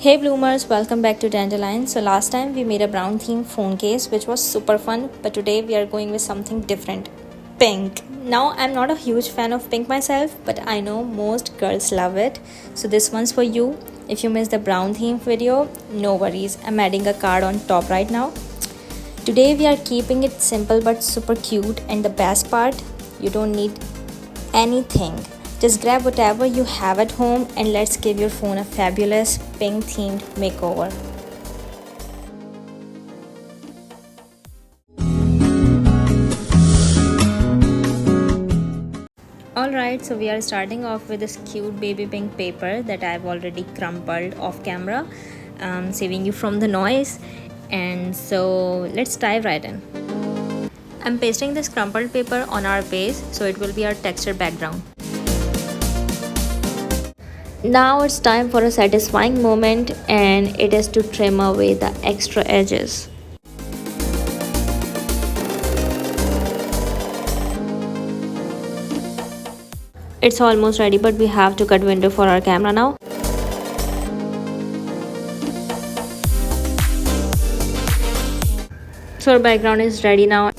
Hey bloomers, welcome back to Dandelions. So last time we made a brown theme phone case which was super fun, but today we are going with something different. Pink. Now I'm not a huge fan of pink myself, but I know most girls love it. So this one's for you. If you missed the brown theme video, no worries. I'm adding a card on top right now. Today we are keeping it simple but super cute, and the best part, you don't need anything. Just grab whatever you have at home and let's give your phone a fabulous pink themed makeover. Alright, so we are starting off with this cute baby pink paper that I've already crumpled off camera, saving you from the noise. And so let's dive right in. I'm pasting this crumpled paper on our base so it will be our texture background. Now it's time for a satisfying moment, and it is to trim away the extra edges. It's almost ready, but we have to cut window for our camera now. So our background is ready now.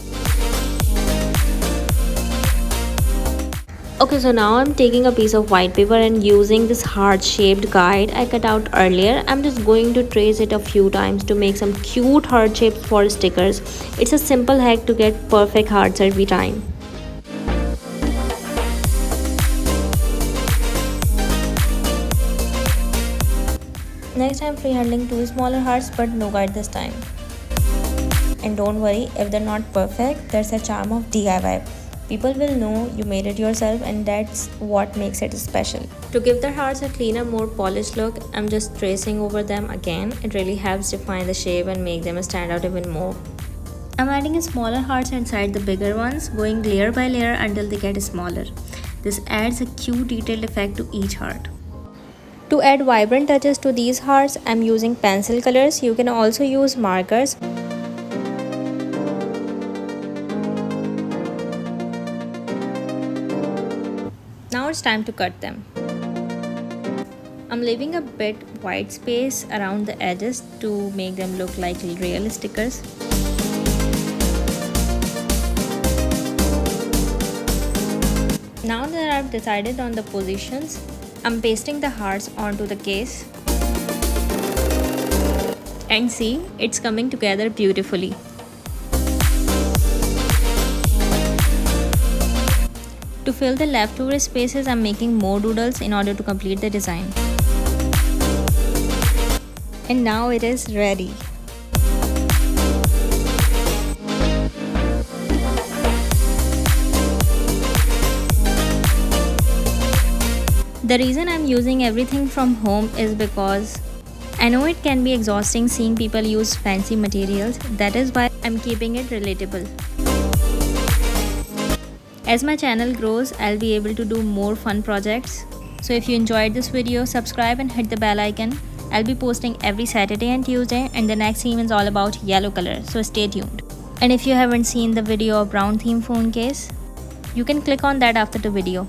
Okay, so now I'm taking a piece of white paper and using this heart-shaped guide I cut out earlier, I'm just going to trace it a few times to make some cute heart shapes for stickers. It's a simple hack to get perfect hearts every time. Next, I'm freehanding two smaller hearts, but no guide this time. And don't worry, if they're not perfect, that's the charm of DIY. People will know you made it yourself, and that's what makes it special. To give their hearts a cleaner, more polished look, I'm just tracing over them again. It really helps define the shape and make them stand out even more. I'm adding smaller hearts inside the bigger ones, going layer by layer until they get smaller. This adds a cute detailed effect to each heart. To add vibrant touches to these hearts, I'm using pencil colors. You can also use markers. Now it's time to cut them. I'm leaving a bit white space around the edges to make them look like real stickers. Now that I've decided on the positions, I'm pasting the hearts onto the case. And see, it's coming together beautifully. To fill the leftover spaces, I'm making more doodles in order to complete the design. And now it is ready. The reason I'm using everything from home is because I know it can be exhausting seeing people use fancy materials. That is why I'm keeping it relatable. As my channel grows, I'll be able to do more fun projects. So if you enjoyed this video, subscribe and hit the bell icon. I'll be posting every Saturday and Tuesday, and the next theme is all about yellow color, so stay tuned. And if you haven't seen the video of brown theme phone case, you can click on that after the video.